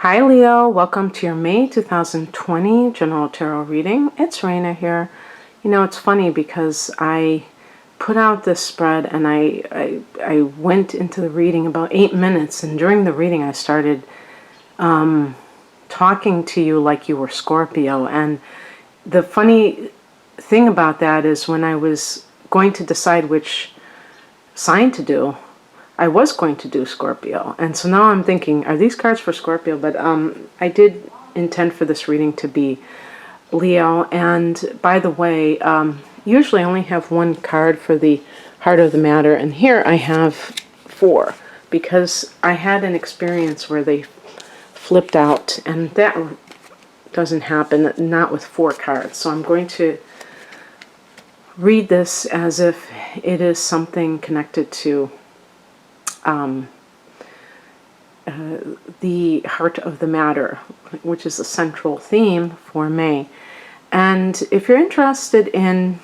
Hi Leo, welcome to your May 2020 General Tarot reading. It's Raina here. You know, it's funny because I put out this spread and I went into the reading about 8 minutes, and during the reading I started talking to you like you were Scorpio. And the funny thing about that is when I was going to decide which sign to do, I was going to do Scorpio, and so now I'm thinking, are these cards for Scorpio? But I did intend for this reading to be Leo. And by the way, usually I only have one card for the heart of the matter, and here I have 4 because I had an experience where they flipped out, and that doesn't happen, not with 4 cards. So I'm going to read this as if it is something connected to the heart of the matter, which is the central theme for May. And if you're interested in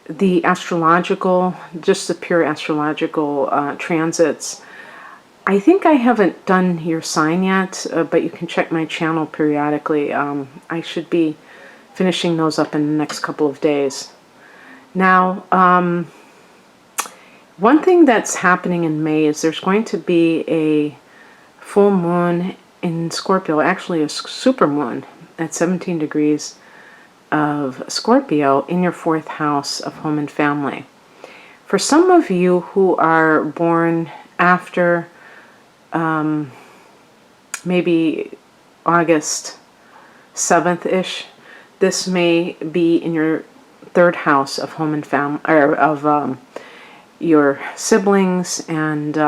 the astrological, just the pure astrological transits, I think I haven't done your sign yet, but you can check my channel periodically. I should be finishing those up in the next couple of days. Now, one thing that's happening in May is there's going to be a full moon in Scorpio, actually a super moon at 17 degrees of Scorpio in your 4th house of home and family. For some of you who are born after maybe August 7th-ish, this may be in your 3rd house of home and family, or of your siblings and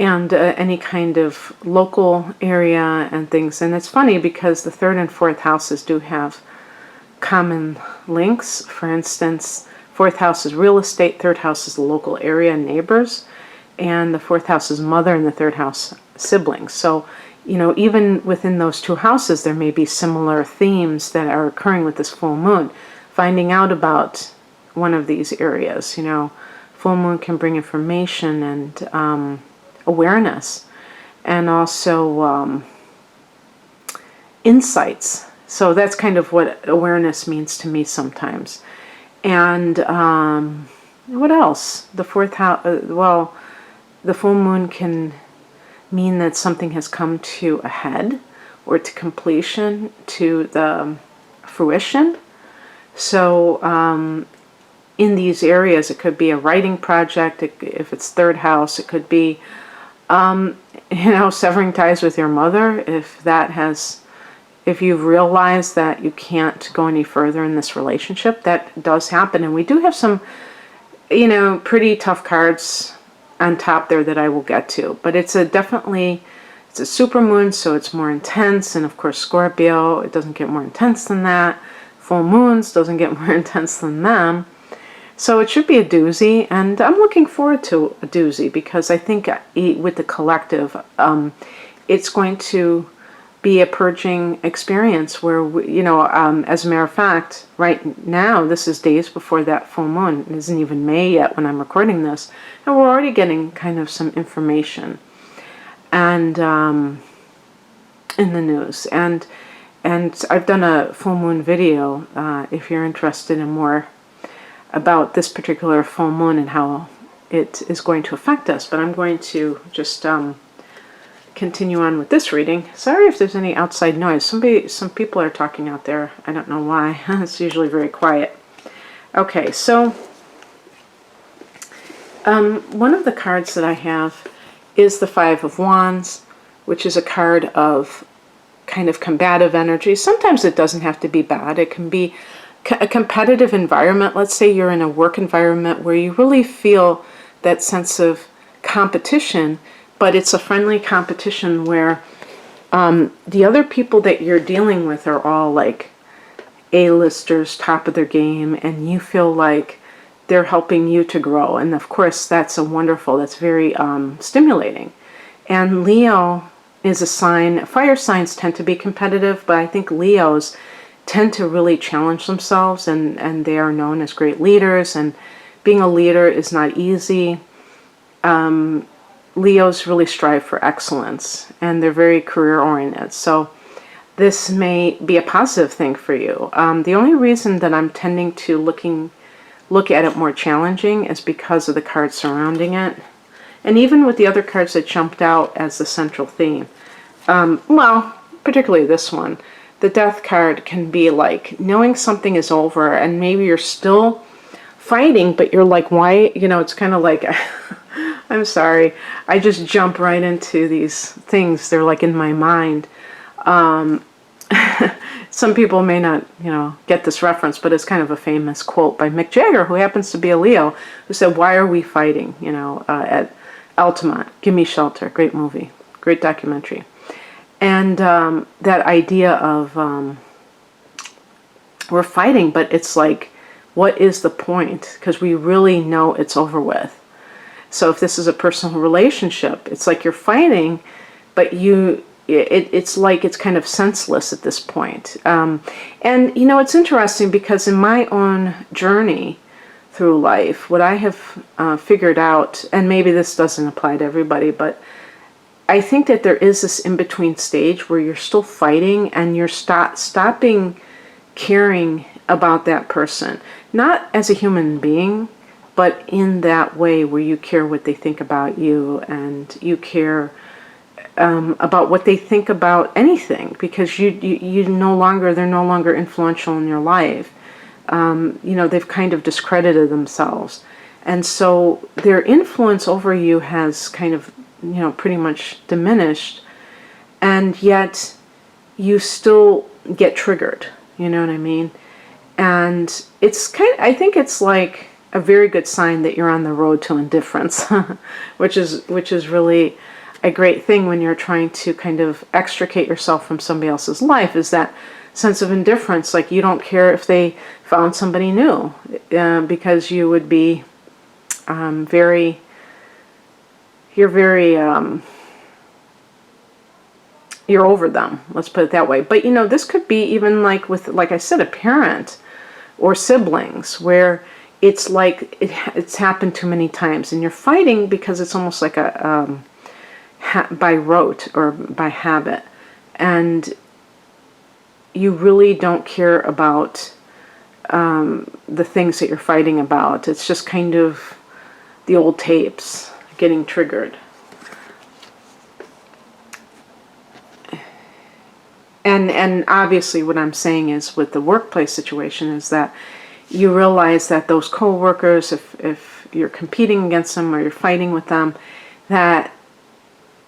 any kind of local area and things. And it's funny because the 3rd and 4th houses do have common links. For instance, 4th house is real estate, 3rd house is the local area and neighbors, and the 4th house is mother, and the 3rd house siblings. So, you know, even within those 2 houses, there may be similar themes that are occurring with this full moon. Finding out about one of these areas, you know, full moon can bring information and awareness, and also insights. So that's kind of what awareness means to me sometimes. And what else? The 4th house, well, the full moon can mean that something has come to a head or to completion, to the fruition. So in these areas, it could be a writing project. If it's 3rd house, it could be, you know, severing ties with your mother. If you've realized that you can't go any further in this relationship, that does happen. And we do have some, you know, pretty tough cards on top there that I will get to. But it's definitely a super moon, so it's more intense. And of course, Scorpio, it doesn't get more intense than that. Full moons doesn't get more intense than them. So it should be a doozy, and I'm looking forward to a doozy because I think with the collective, it's going to be a purging experience where, you know, as a matter of fact, right now, this is days before that full moon. It isn't even May yet when I'm recording this, and we're already getting kind of some information and in the news. And I've done a full moon video, if you're interested in more about this particular full moon and how it is going to affect us. But I'm going to just continue on with this reading. Sorry if there's any outside noise. Some people are talking out there. I don't know why. It's usually very quiet. Okay, so one of the cards that I have is the 5 of Wands, which is a card of kind of combative energy. Sometimes it doesn't have to be bad. It can be a competitive environment. Let's say you're in a work environment where you really feel that sense of competition, but it's a friendly competition where the other people that you're dealing with are all like A-listers, top of their game, and you feel like they're helping you to grow. And of course, that's very stimulating. And Leo is a sign. Fire signs tend to be competitive, but I think Leos tend to really challenge themselves, and they are known as great leaders, and being a leader is not easy. Leos really strive for excellence, and they're very career oriented. So this may be a positive thing for you. The only reason that I'm tending to look at it more challenging is because of the cards surrounding it. And even with the other cards that jumped out as the central theme. Well, particularly this one. The Death card can be like knowing something is over and maybe you're still fighting, but you're like, why? You know, it's kind of like, I'm sorry, I just jump right into these things. They're like in my mind. Some people may not, you know, get this reference, but it's kind of a famous quote by Mick Jagger, who happens to be a Leo, who said, why are we fighting, you know, at Altamont? Give Me Shelter. Great movie. Great documentary. And that idea of we're fighting, but it's like, what is the point? Because we really know it's over with. So if this is a personal relationship, it's like you're fighting, but it's like it's kind of senseless at this point. And, you know, it's interesting because in my own journey through life, what I have figured out, and maybe this doesn't apply to everybody, but I think that there is this in-between stage where you're still fighting and you're stopping caring about that person. Not as a human being, but in that way where you care what they think about you and you care about what they think about anything, because they're no longer influential in your life. You know, they've kind of discredited themselves. And so their influence over you has kind of, you know, pretty much diminished, and yet you still get triggered, you know what I mean? And it's I think it's like a very good sign that you're on the road to indifference, which is really a great thing when you're trying to kind of extricate yourself from somebody else's life, is that sense of indifference. Like you don't care if they found somebody new, because you would be you're over them, let's put it that way. But you know, this could be even like with, like I said, a parent or siblings, where it's like it's happened too many times and you're fighting because it's almost like a by rote or by habit, and you really don't care about the things that you're fighting about. It's just kind of the old tapes getting triggered. And obviously what I'm saying is with the workplace situation is that you realize that those co-workers, if you're competing against them or you're fighting with them, that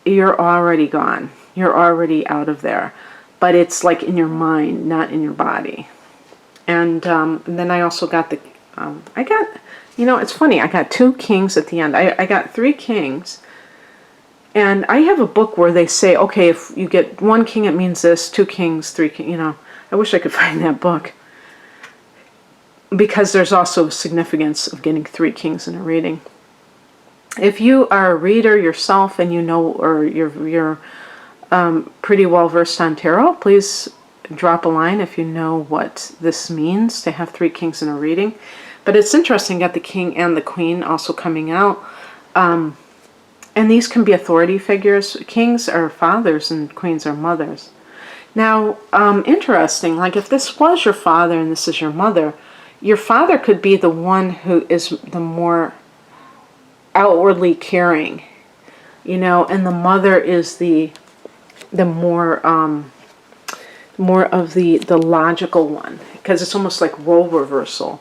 you're already gone. You're already out of there. But it's like in your mind, not in your body. And then I also got you know, it's funny, I got 2 kings at the end. I got 3 kings. And I have a book where they say, okay, if you get 1 king, it means this, 2 kings, 3 kings, you know. I wish I could find that book. Because there's also a significance of getting 3 kings in a reading. If you are a reader yourself and you know, or you're pretty well versed on tarot, please drop a line if you know what this means to have 3 kings in a reading. But it's interesting, got the king and the queen also coming out. And these can be authority figures. Kings are fathers and queens are mothers. Now, interesting, like if this was your father and this is your father could be the one who is the more outwardly caring, you know, and the mother is the more of the logical one, because it's almost like role reversal.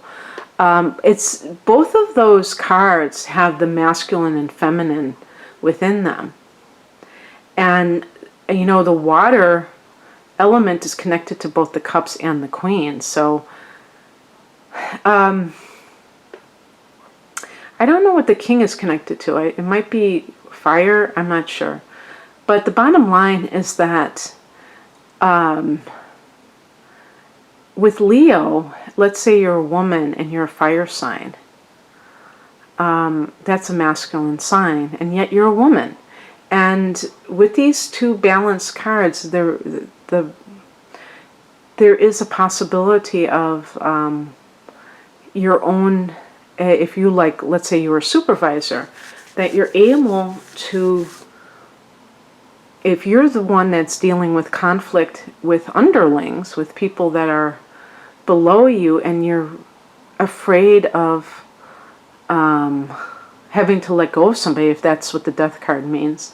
It's both of those cards have the masculine and feminine within them. And, you know, the water element is connected to both the cups and the queen. So, I don't know what the king is connected to. It might be fire. I'm not sure. But the bottom line is that with Leo, let's say you're a woman and you're a fire sign. That's a masculine sign, and yet you're a woman. And with these 2 balanced cards, there is a possibility of your own, if you like, let's say you're a supervisor, that you're able to, if you're the one that's dealing with conflict with underlings, with people that are below you, and you're afraid of having to let go of somebody, if that's what the death card means,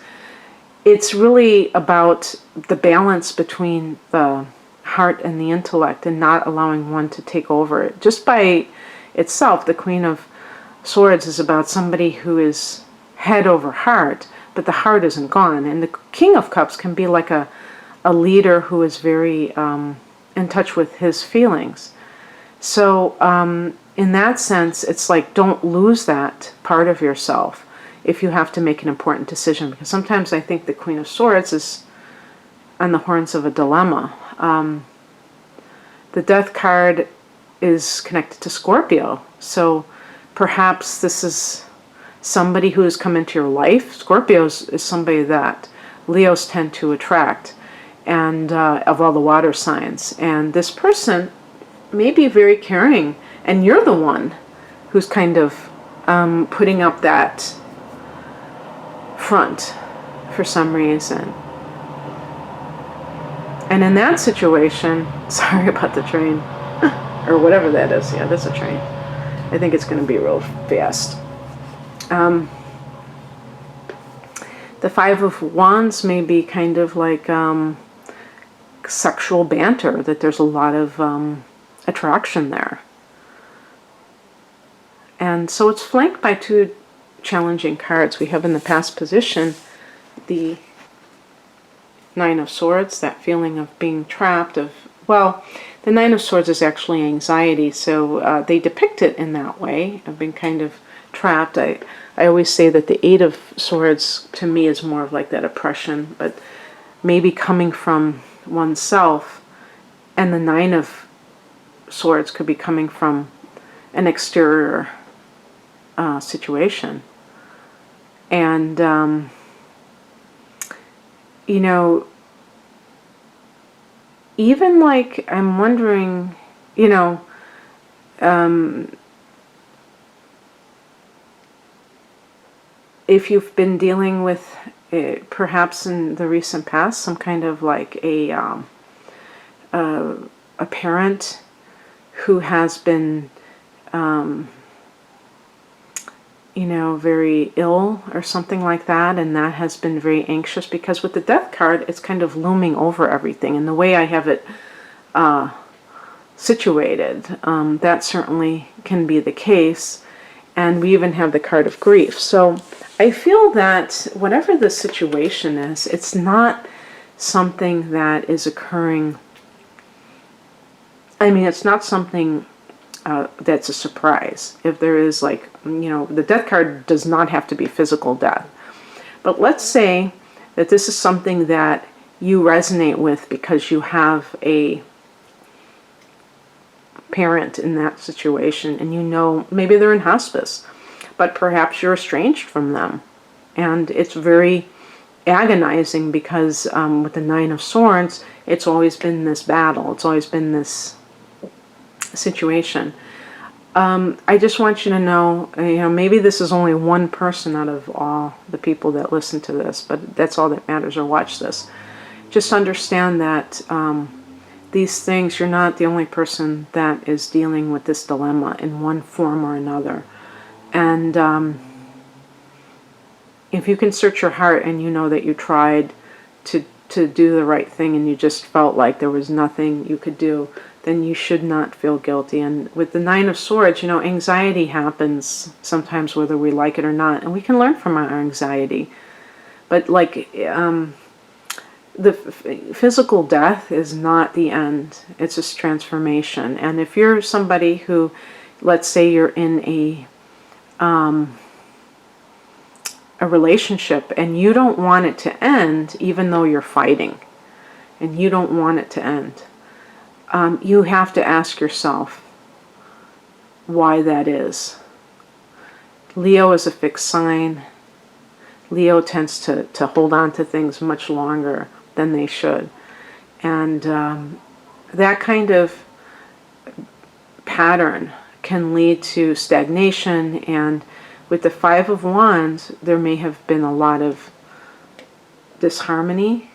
it's really about the balance between the heart and the intellect, and not allowing one to take over it. Just by itself, the Queen of Swords is about somebody who is head over heart, but the heart isn't gone. And the King of Cups can be like a leader who is very in touch with his feelings. So in that sense, it's like, don't lose that part of yourself if you have to make an important decision. Because sometimes I think the Queen of Swords is on the horns of a dilemma. The Death card is connected to Scorpio. So perhaps this is somebody who has come into your life. Scorpios is somebody that Leos tend to attract, and of all the water signs. And this person may be very caring, and you're the one who's kind of putting up that front for some reason. And in that situation, sorry about the train, or whatever that is. Yeah, that's a train. I think it's going to be real fast. The Five of Wands may be kind of like sexual banter, that there's a lot of attraction there. And so it's flanked by two challenging cards. We have in the past position the Nine of Swords, that feeling of being trapped, well, the Nine of Swords is actually anxiety, so they depict it in that way, of being kind of trapped. I always say that the Eight of Swords to me is more of like that oppression, but maybe coming from oneself, and the Nine of Swords could be coming from an exterior situation. And you know, even like, I'm wondering, you know, if you've been dealing with, perhaps in the recent past, some kind of like a parent who has been, you know, very ill or something like that, and that has been very anxious, because with the Death card, it's kind of looming over everything. And the way I have it situated, that certainly can be the case. And we even have the card of grief. So I feel that whatever the situation is, it's not something that is occurring. I mean, it's not something that's a surprise. If there is, like, you know, the Death card does not have to be physical death. But let's say that this is something that you resonate with because you have a parent in that situation, and you know, maybe they're in hospice, but perhaps you're estranged from them. And it's very agonizing because with the Nine of Swords, it's always been this battle. It's always been this situation. I just want you to know, you know, maybe this is only one person out of all the people that listen to this, but that's all that matters, or watch this. Just understand that these things, you're not the only person that is dealing with this dilemma in one form or another. And if you can search your heart and you know that you tried to do the right thing and you just felt like there was nothing you could do, then you should not feel guilty. And with the Nine of Swords, you know, anxiety happens sometimes whether we like it or not, and we can learn from our anxiety. But like, the physical death is not the end. It's just transformation. And if you're somebody who, let's say you're in a relationship and you don't want it to end, even though you're fighting, and you don't want it to end, you have to ask yourself why that is. Leo is a fixed sign. Leo tends to hold on to things much longer than they should. And that kind of pattern can lead to stagnation and With the Five of Wands, there may have been a lot of disharmony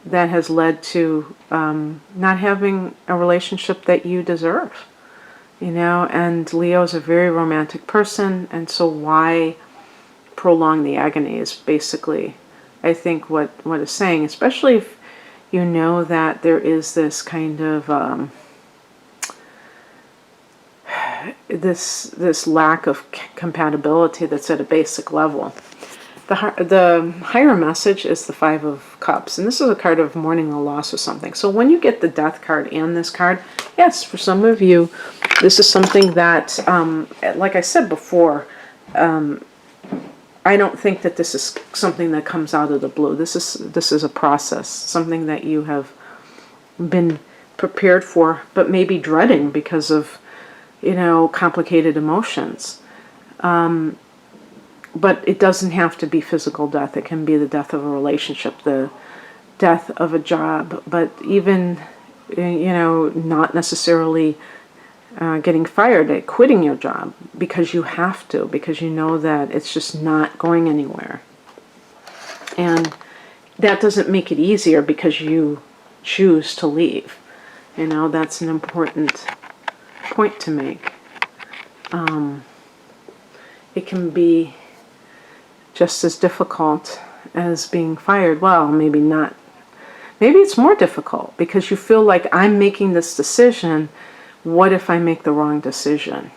that has led to not having a relationship that you deserve. You know, and Leo is a very romantic person, and so why prolong the agony is basically, I think, what it's saying, especially if you know that there is this kind of this lack of compatibility that's at a basic level. The higher message is the Five of Cups, and this is a card of mourning the loss of something. So when you get the Death card and this card, yes, for some of you, this is something that, like I said before, I don't think that this is something that comes out of the blue. This is a process, something that you have been prepared for, but maybe dreading because of, you know, complicated emotions. But it doesn't have to be physical death. It can be the death of a relationship, the death of a job, but even, you know, not necessarily getting fired, quitting your job because you have to, because you know that it's just not going anywhere. And that doesn't make it easier because you choose to leave. You know, that's an important point to make. It can be just as difficult as being fired. Well, maybe not. Maybe it's more difficult because you feel like, I'm making this decision. What if I make the wrong decision?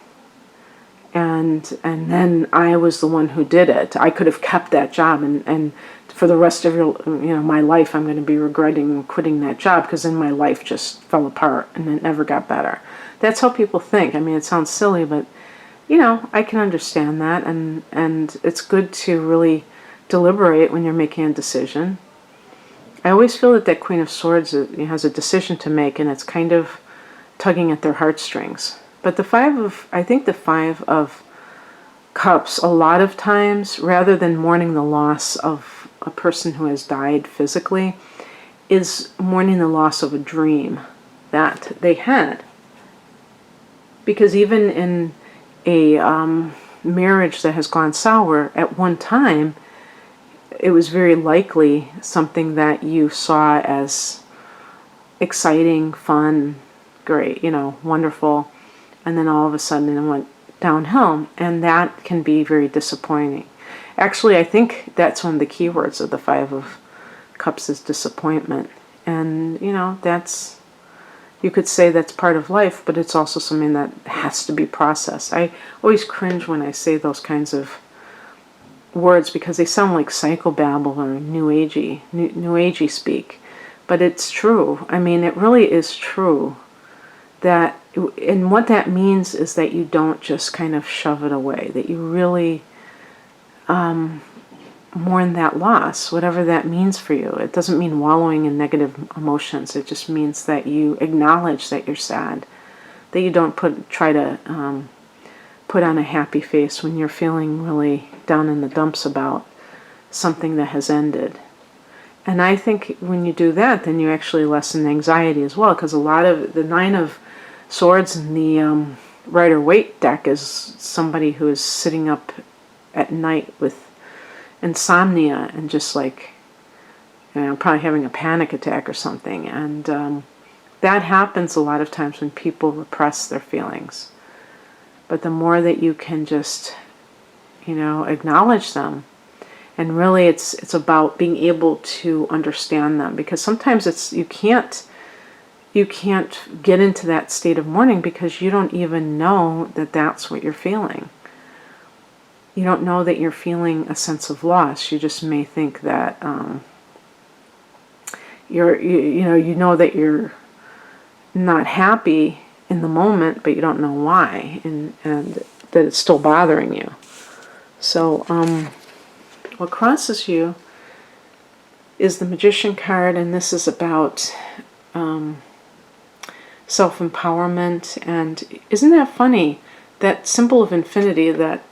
And then I was the one who did it. I could have kept that job, and for the rest of my life, I'm going to be regretting quitting that job because then my life just fell apart and it never got better. That's how people think. I mean, it sounds silly, but you know, I can understand that, and it's good to really deliberate when you're making a decision. I always feel that Queen of Swords has a decision to make, and it's kind of tugging at their heartstrings. But I think the Five of Cups, a lot of times, rather than mourning the loss of a person who has died physically, is mourning the loss of a dream that they had. Because even in a marriage that has gone sour, at one time, it was very likely something that you saw as exciting, fun, great, you know, wonderful, and then all of a sudden it went downhill, and that can be very disappointing. Actually, I think that's one of the key words of the Five of Cups is disappointment. And, you know, you could say that's part of life, but it's also something that has to be processed. I always cringe when I say those kinds of words because they sound like psychobabble or new agey speak. But it's true. I mean, it really is true. And what that means is that you don't just kind of shove it away, that you really mourn that loss, whatever that means for you. It doesn't mean wallowing in negative emotions. It just means that you acknowledge that you're sad, that you don't try to put on a happy face when you're feeling really down in the dumps about something that has ended. And I think when you do that, then you actually lessen anxiety as well, because a lot of the Nine of Swords in the Rider-Waite deck is somebody who is sitting up at night with insomnia and just like, you know, probably having a panic attack or something. And that happens a lot of times when people repress their feelings. But the more that you can just, you know, acknowledge them, and really it's about being able to understand them, because sometimes you can't get into that state of mourning because you don't even know that that's what you're feeling. You don't know that you're feeling a sense of loss. You just may think that you know that you're not happy in the moment, but you don't know why, and that it's still bothering you. So what crosses you is the Magician card, and this is about self-empowerment. And isn't that funny? That symbol of infinity that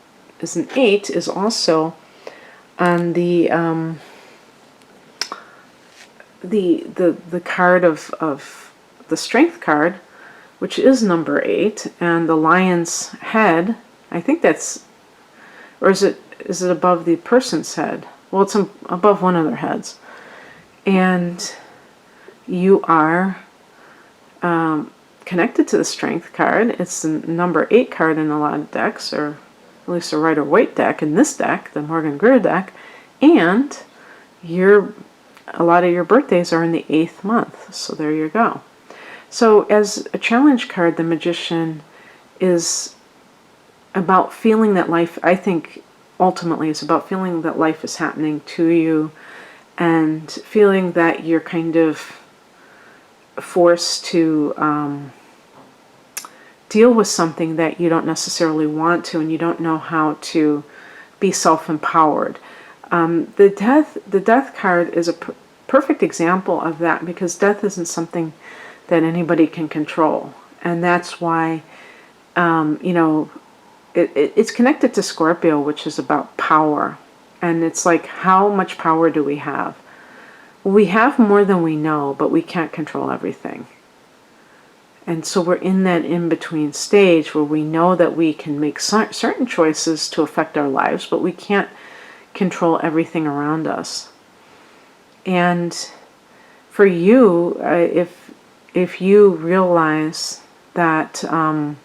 is an 8 is also on the card of the Strength card, which is number 8, and the lion's head. I think that's Or is it above the person's head? Well, it's above one of their heads. And you are connected to the Strength card. It's the number 8 card in a lot of decks, or at least a Rider-Waite deck. In this deck, the Morgan Greer deck, and a lot of your birthdays are in the 8th month. So there you go. So as a challenge card, the Magician is about feeling that life, I think ultimately is about feeling that life is happening to you, and feeling that you're kind of forced to deal with something that you don't necessarily want to, and you don't know how to be self-empowered. The death card is a perfect example of that, because death isn't something that anybody can control. And that's why, it's connected to Scorpio, which is about power. And it's like, how much power do we have? We have more than we know, but we can't control everything. And so we're in that in-between stage where we know that we can make certain choices to affect our lives, but we can't control everything around us. And for you, if you realize that a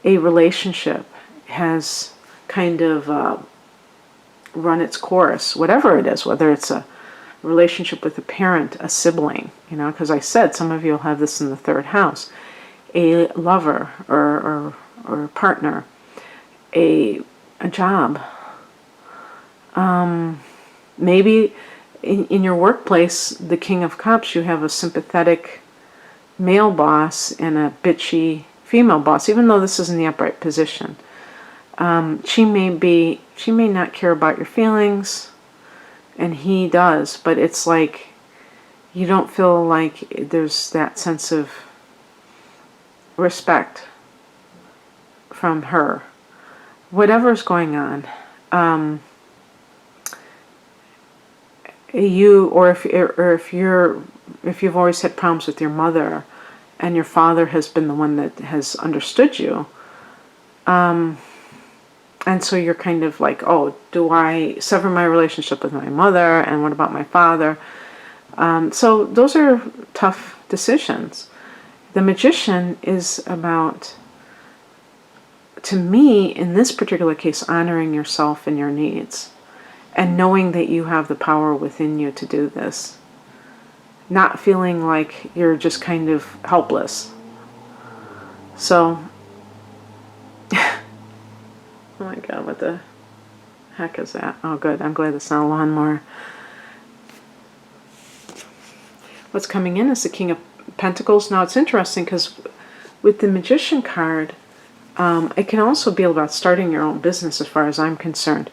relationship has kind of run its course, whatever it is, whether it's a relationship with a parent, a sibling, because I said some of you will have this in the 3rd house, a lover or a partner, a job, maybe in your workplace, the King of Cups, you have a sympathetic male boss and a bitchy female boss, even though this is in the upright position. She may not care about your feelings, and he does, but it's like you don't feel like there's that sense of respect from her. Whatever's going on, if you've always had problems with your mother, and your father has been the one that has understood you, and so you're kind of like, oh, do I sever my relationship with my mother? And what about my father? So those are tough decisions. The Magician is about, to me, in this particular case, honoring yourself and your needs, and knowing that you have the power within you to do this. Not feeling like you're just kind of helpless. So, oh my God, what the heck is that? Oh good, I'm glad it's not a lawnmower. What's coming in is the King of Pentacles. Now it's interesting because with the Magician card, it can also be about starting your own business as far as I'm concerned.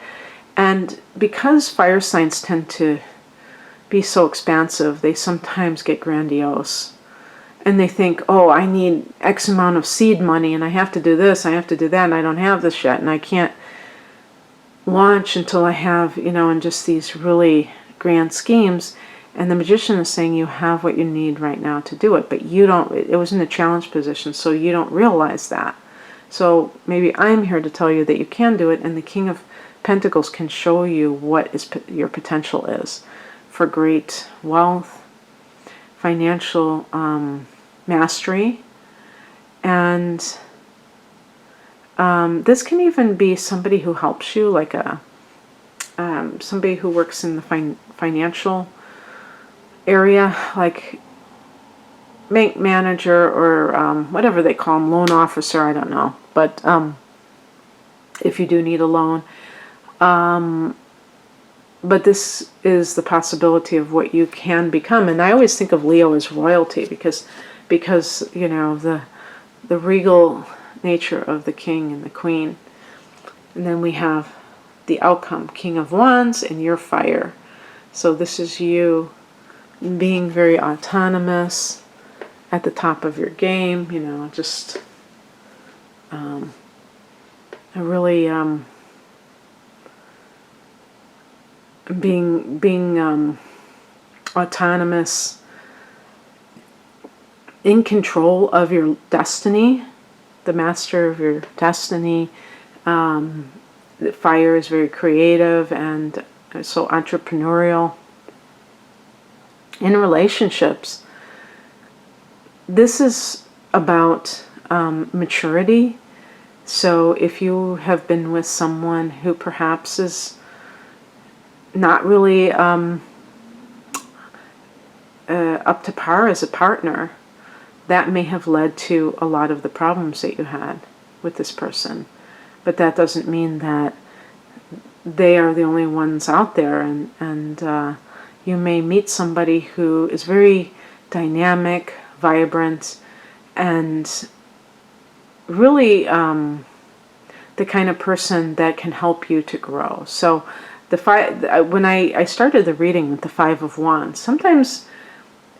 And because fire signs tend to be so expansive, they sometimes get grandiose. And they think, oh, I need X amount of seed money, and I have to do this, I have to do that, and I don't have this yet, and I can't launch until I have, and just these really grand schemes. And the Magician is saying you have what you need right now to do it, but you don't, it was in a challenge position, so you don't realize that. So maybe I'm here to tell you that you can do it, and the King of Pentacles can show you what your potential is for great wealth, financial mastery, and this can even be somebody who helps you, like somebody who works in the financial area, like bank manager or whatever they call them, loan officer, I don't know. But if you do need a loan, but this is the possibility of what you can become. And I always think of Leo as royalty because the regal nature of the king and the queen. And then we have the outcome, King of Wands, and your fire. So this is you being very autonomous, at the top of your game, just a really being autonomous, in control of your destiny, the master of your destiny, The fire is very creative and so entrepreneurial. In relationships, this is about maturity. So if you have been with someone who perhaps is not really up to par as a partner, that may have led to a lot of the problems that you had with this person. But that doesn't mean that they are the only ones out there, and you may meet somebody who is very dynamic, vibrant, and really the kind of person that can help you to grow. So when I started the reading with the Five of Wands, sometimes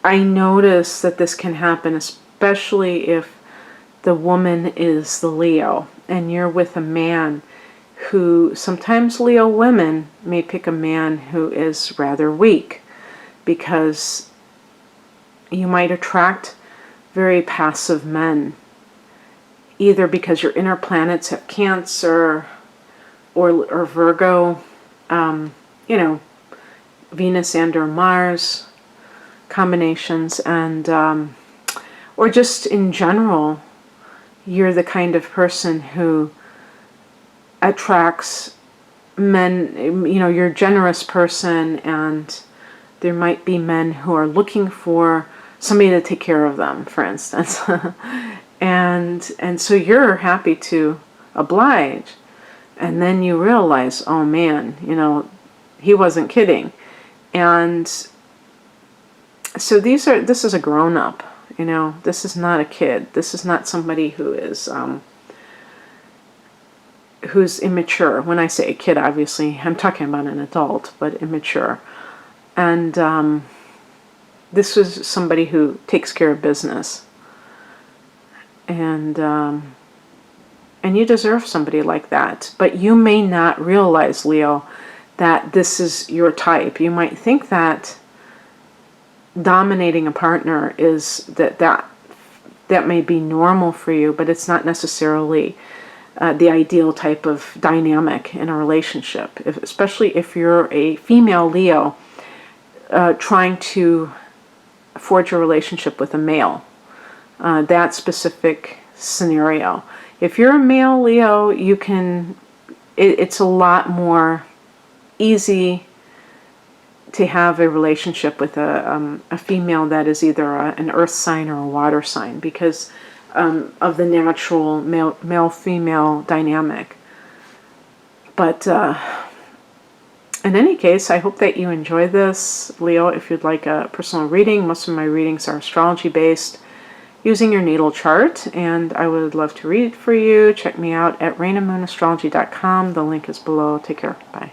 I notice that this can happen, especially if the woman is the Leo and you're with a man who, sometimes Leo women may pick a man who is rather weak, because you might attract very passive men, either because your inner planets have Cancer or Virgo, Venus and or Mars combinations, and or just in general, you're the kind of person who attracts men. You're a generous person, and there might be men who are looking for somebody to take care of them, for instance. and so you're happy to oblige, and then you realize, oh man, he wasn't kidding. And so this is a grown-up, this is not a kid. This is not somebody who is who's immature. When I say a kid, obviously I'm talking about an adult, but immature. And this was somebody who takes care of business, and you deserve somebody like that. But you may not realize, Leo, that this is your type. You might think that dominating a partner is that may be normal for you, but it's not necessarily the ideal type of dynamic in a relationship, especially if you're a female Leo trying to forge a relationship with a male. That specific scenario. If you're a male Leo, it's a lot more easy to have a relationship with a female that is either an earth sign or a water sign, because of the natural male-female dynamic. But in any case, I hope that you enjoy this, Leo. If you'd like a personal reading, most of my readings are astrology-based, using your natal chart, and I would love to read for you. Check me out at rainandmoonastrology.com. The link is below. Take care. Bye.